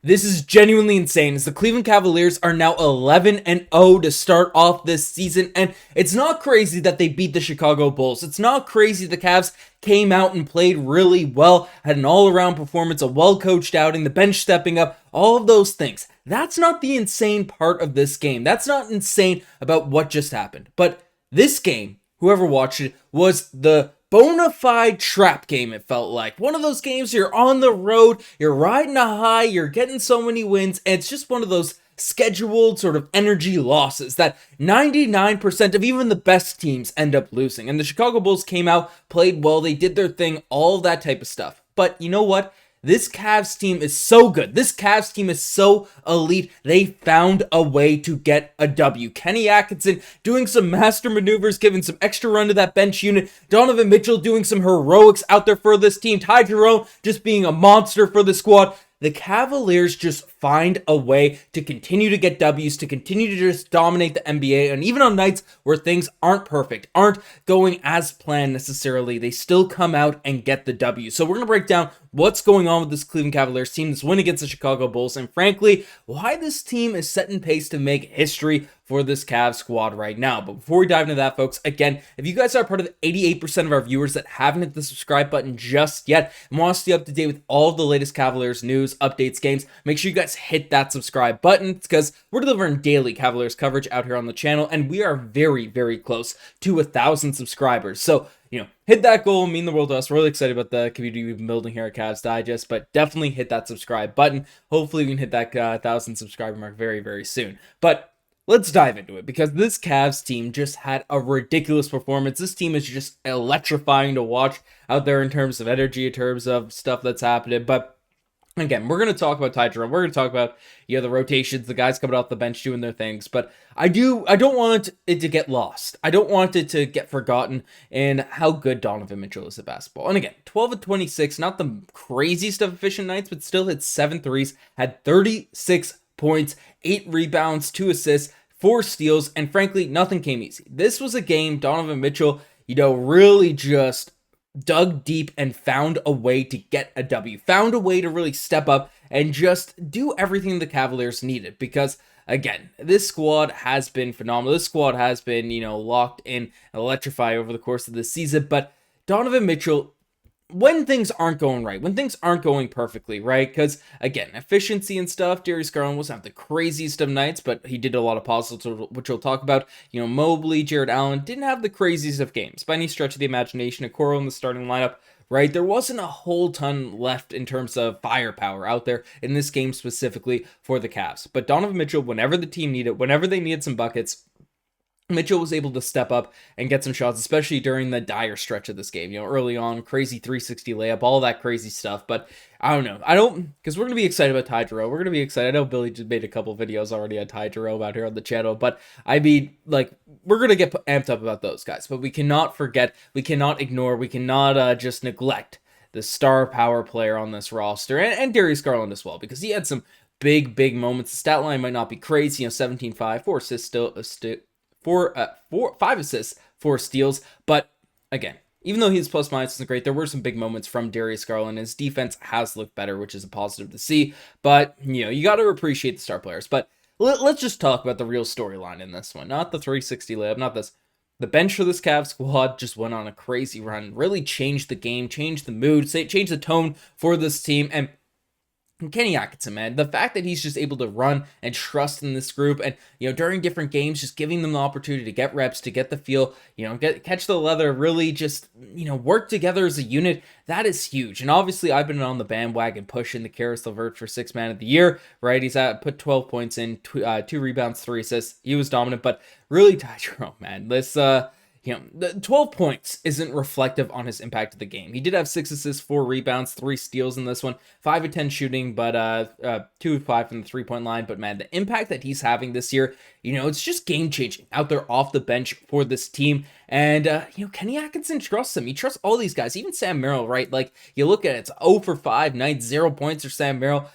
This is genuinely insane as the Cleveland Cavaliers are now 11-0 to start off this season, and it's not crazy that they beat the Chicago Bulls. It's not crazy the Cavs came out and played really well, had an all-around performance, a well-coached outing, the bench stepping up, all of those things. That's not the insane part of this game. That's not insane about what just happened. But this game, whoever watched it, was the bona fide trap game, it felt like. One of those games you're on the road, you're riding a high, you're getting so many wins, and it's just one of those scheduled sort of energy losses that 99% of even the best teams end up losing. And the Chicago Bulls came out, played well, they did their thing, all that type of stuff. But you know what? This Cavs team is so good. This Cavs team is so elite. They found a way to get a W. Kenny Atkinson doing some master maneuvers, giving some extra run to that bench unit. Donovan Mitchell doing some heroics out there for this team. Ty Jerome just being a monster for the squad. The Cavaliers just find a way to continue to get W's, to continue to just dominate the NBA, and even on nights where things aren't perfect, aren't going as planned necessarily, they still come out and get the W. So we're going to break down what's going on with this Cleveland Cavaliers team, this win against the Chicago Bulls, and frankly, why this team is setting pace to make history for this Cavs squad right now. But before we dive into that, folks, again, if you guys are part of the 88% of our viewers that haven't hit the subscribe button just yet and want to stay up to date with all of the latest Cavaliers news, updates, games, make sure you guys hit that subscribe button because we're delivering daily Cavaliers coverage out here on the channel, and we are very, very close to 1,000 subscribers. So, hit that goal, mean the world to us. We're really excited about the community we've been building here at Cavs Digest, but definitely hit that subscribe button. Hopefully we can hit that 1,000 subscriber mark very, very soon. But let's dive into it because this Cavs team just had a ridiculous performance. This team is just electrifying to watch out there in terms of energy, in terms of stuff that's happening. But again, we're going to talk about Ty Jerome. We're going to talk about, the rotations, the guys coming off the bench doing their things. But I don't want it to get lost. I don't want it to get forgotten in how good Donovan Mitchell is at basketball. And again, 12 of 26, not the craziest of efficient nights, but still hit 7 threes, had 36 points, 8 rebounds, 2 assists, 4 steals, and frankly, nothing came easy. This was a game Donovan Mitchell, really just dug deep and found a way to get a W, found a way to really step up and just do everything the Cavaliers needed because, again, this squad has been phenomenal. This squad has been, locked in and electrify over the course of the season, but Donovan Mitchell, when things aren't going right, when things aren't going perfectly, right? Because, again, efficiency and stuff, Darius Garland wasn't the craziest of nights, but he did a lot of positives, which we'll talk about. Mobley, Jarrett Allen didn't have the craziest of games by any stretch of the imagination. Okoro in the starting lineup, right? There wasn't a whole ton left in terms of firepower out there in this game specifically for the Cavs. But Donovan Mitchell, whenever the team needed, whenever they needed some buckets, Mitchell was able to step up and get some shots, especially during the dire stretch of this game. Early on, crazy 360 layup, all that crazy stuff. But I don't know. Because we're going to be excited about Ty Jerome. We're going to be excited. I know Billy just made a couple videos already on Ty Jerome out here on the channel. But we're going to get amped up about those guys. But we cannot forget, we cannot ignore, we cannot just neglect the star power player on this roster. And Darius Garland as well, because he had some big moments. The stat line might not be crazy. 17-5, 4 assists, 5 assists, 4 steals. But again, even though his plus minus isn't great, there were some big moments from Darius Garland. His defense has looked better, which is a positive to see. But, you got to appreciate the star players. But let's just talk about the real storyline in this one. Not the 360 layup, not this. The bench for this Cavs squad just went on a crazy run. Really changed the game, changed the mood, changed the tone for this team. And Kenny Atkinson, man, the fact that he's just able to run and trust in this group and, during different games, just giving them the opportunity to get reps, to get the feel, catch the leather, really just, work together as a unit, that is huge. And obviously, I've been on the bandwagon pushing the Karis LeVert for 6th man of the year, right? He's put 12 points in, 2 rebounds, 3 assists. He was dominant, but really, Ty Jerome, man, this, the 12 points isn't reflective on his impact of the game. He did have 6 assists, 4 rebounds, 3 steals in this one, 5 of 10 shooting, but 2 of 5 from the 3-point line. But man, the impact that he's having this year, it's just game changing out there off the bench for this team. And Kenny Atkinson trusts him. He trusts all these guys, even Sam Merrill, right? Like you look at it, it's 0 for 5 nights, 0 points for Sam Merrill.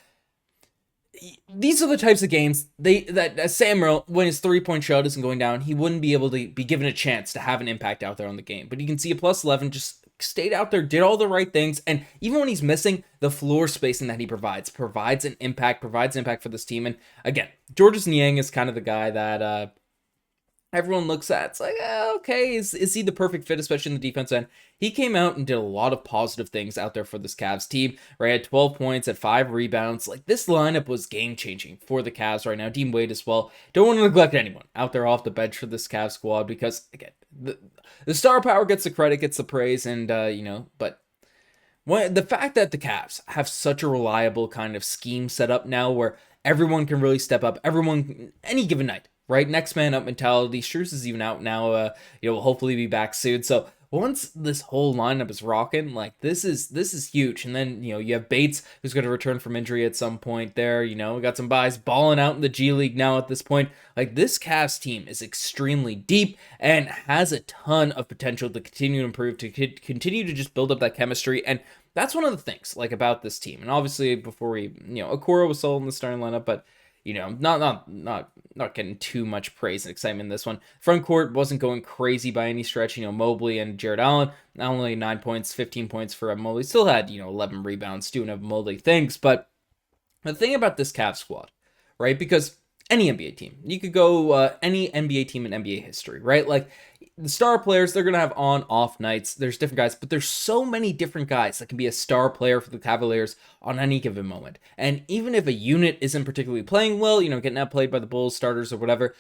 These are the types of games that Sam Merrill, when his 3-point shot isn't going down, he wouldn't be able to be given a chance to have an impact out there on the game. But you can see a plus 11 just stayed out there, did all the right things, and even when he's missing, the floor spacing that he provides an impact, for this team. And again, Georges Niang is kind of the guy that everyone looks at. It's like, okay, is he the perfect fit, especially in the defense end? He came out and did a lot of positive things out there for this Cavs team, right? Had 12 points, had 5 rebounds. Like, this lineup was game-changing for the Cavs right now. Dean Wade as well. Don't want to neglect anyone out there off the bench for this Cavs squad because, again, the star power gets the credit, gets the praise, and, but the fact that the Cavs have such a reliable kind of scheme set up now where everyone can really step up, everyone, any given night, right? Next man up mentality. Strus is even out now. Will hopefully be back soon. So once this whole lineup is rocking, like this is huge. And then you have Bates, who's going to return from injury at some point. There, we got some guys balling out in the G League now at this point. Like, this Cavs team is extremely deep and has a ton of potential to continue to improve, to continue to just build up that chemistry. And that's one of the things like about this team. And obviously, before we, Okoro was sold in the starting lineup, but not getting too much praise and excitement in this one. Front court wasn't going crazy by any stretch. Mobley and Jarrett Allen, not only 9 points, 15 points for Mobley, still had 11 rebounds, doing Mobley things. But the thing about this Cavs squad, right? Because any NBA team, you could go any NBA team in NBA history, right? Like, the star players, they're going to have on-off nights. There's different guys, but there's so many different guys that can be a star player for the Cavaliers on any given moment. And even if a unit isn't particularly playing well, getting outplayed by the Bulls starters or whatever,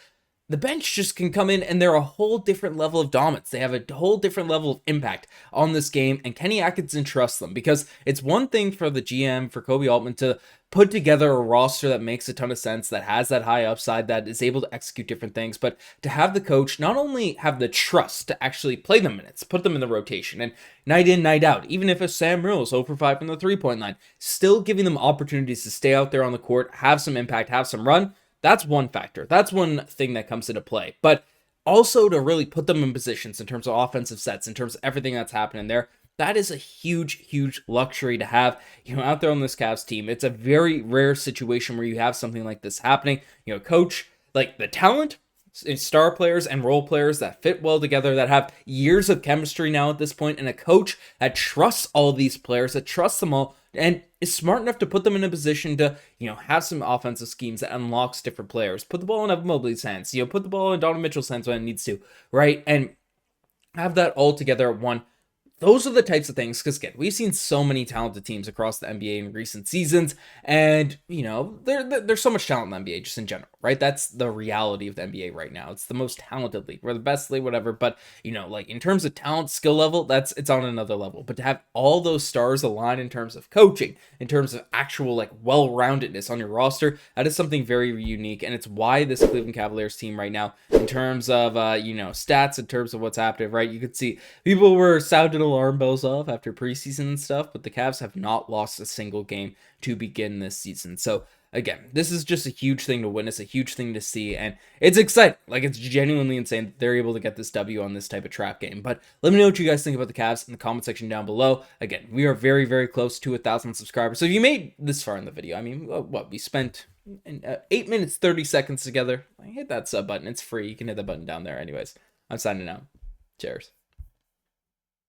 the bench just can come in and they're a whole different level of dominance. They have a whole different level of impact on this game, and Kenny Atkinson trusts them, because it's one thing for the GM, for Koby Altman, to put together a roster that makes a ton of sense, that has that high upside, that is able to execute different things, but to have the coach not only have the trust to actually play them minutes, put them in the rotation, and night in, night out, even if it's Sam Merrill is 0 for 5 from the three-point line, still giving them opportunities to stay out there on the court, have some impact, have some run. That's one factor. That's one thing that comes into play. But also to really put them in positions in terms of offensive sets, in terms of everything that's happening there, that is a huge, huge luxury to have, out there on this Cavs team. It's a very rare situation where you have something like this happening. Coach, like the talent, star players and role players that fit well together, that have years of chemistry now at this point, and a coach that trusts all these players, that trusts them all, and is smart enough to put them in a position to, have some offensive schemes that unlocks different players. Put the ball in Evan Mobley's hands, put the ball in Donovan Mitchell's hands when it needs to, right? And have that all together at one. Those are the types of things, because again, we've seen so many talented teams across the NBA in recent seasons, and there's so much talent in the NBA just in general, right? That's the reality of the NBA right now. It's the most talented league. We're the best league, whatever, but like in terms of talent, skill level, it's on another level. But to have all those stars align in terms of coaching, in terms of actual like well-roundedness on your roster, that is something very unique, and it's why this Cleveland Cavaliers team right now, in terms of stats, in terms of what's happening, right? You could see people were sounding alarm bells off after preseason and stuff, but the Cavs have not lost a single game to begin this season. So again, this is just a huge thing to witness, a huge thing to see, and it's exciting. Like, it's genuinely insane that they're able to get this W on this type of trap game. But let me know what you guys think about the Cavs in the comment section down below. Again, we are very, very close to 1,000 subscribers. So if you made this far in the video, I mean, we spent 8 minutes 30 seconds together. Hit that sub button. It's free. You can hit the button down there. Anyways, I'm signing out. Cheers.